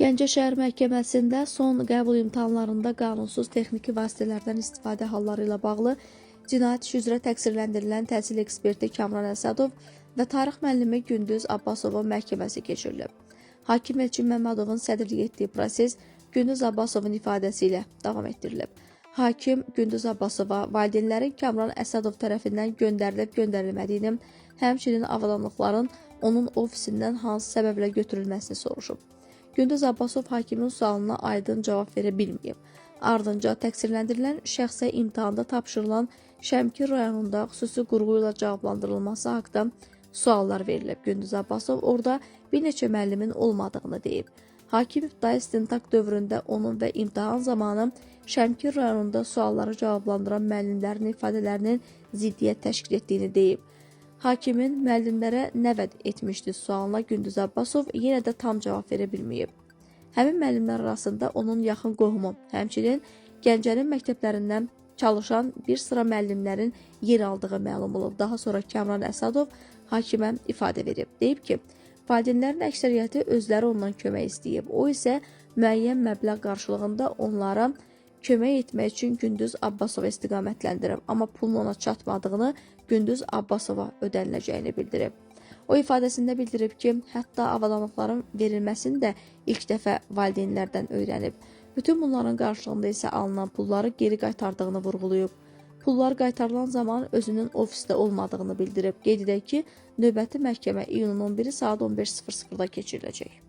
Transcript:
Gəncə şəhər məhkəməsində son qəbul imtahanlarında qanunsuz texniki vasitələrdən istifadə halları ilə bağlı cinayət işi üzrə təqsirləndirilən təhsil eksperti Kamran Əsədov və tarix müəllimi Gündüz Abbasovun məhkəməsi keçirilib. Hakim Elçin Məmmədovun sədrlik etdiyi proses Gündüz Abbasovun ifadəsi ilə davam etdirilib. Hakim Gündüz Abbasova valideynlərin Kamran Əsədov tərəfindən göndərilib-göndərilmədiyini, həmçinin avadanlıqların onun ofisindən hansı səbəblə götürülməsini soruşub. Gündüz Abbasov hakimin sualına aydın cavab verə bilməyib. Ardınca təqsirləndirilən şəxsə imtahanda tapşırılan Şəmkir rayonunda xüsusi qurğu ilə cavablandırılması haqqında suallar verilib. Gündüz Abbasov orada bir neçə müəllimin olmadığını deyib. Hakim ibtidai istintaq dövründə onun və imtahan zamanı Şəmkir rayonunda sualları cavablandıran müəllimlərin ifadələrinin ziddiyyət təşkil etdiyini deyib. Hakimin müəllimlərə nə vəd etmişdi sualına Gündüz Abbasov yenə də tam cavab verə bilməyib. Həmin müəllimlər arasında onun yaxın qohumu, həmçinin Gəncənin məktəblərindən çalışan bir sıra müəllimlərin yer aldığı məlum olub. Daha sonra Kamran Əsədov hakimə ifadə verib. Deyib ki, valideynlərin əksəriyyəti özləri ondan kömək istəyib. O isə müəyyən məbləğ qarşılığında onlara kömək etmək üçün Gündüz Abbasova istiqamətləndirib, amma pulun ona çatmadığını Gündüz Abbasova ödəniləcəyini bildirib. O ifadəsində bildirib ki, hətta avadanlıqların verilməsini də ilk dəfə valideynlərdən öyrənib. Bütün bunların qarşılığında isə alınan pulları geri qaytardığını vurğulayıb. Pullar qaytarılan zaman özünün ofisdə olmadığını bildirib. Qeyd edək ki, növbəti məhkəmə iyunun 11-i saat 15:00-da keçiriləcək.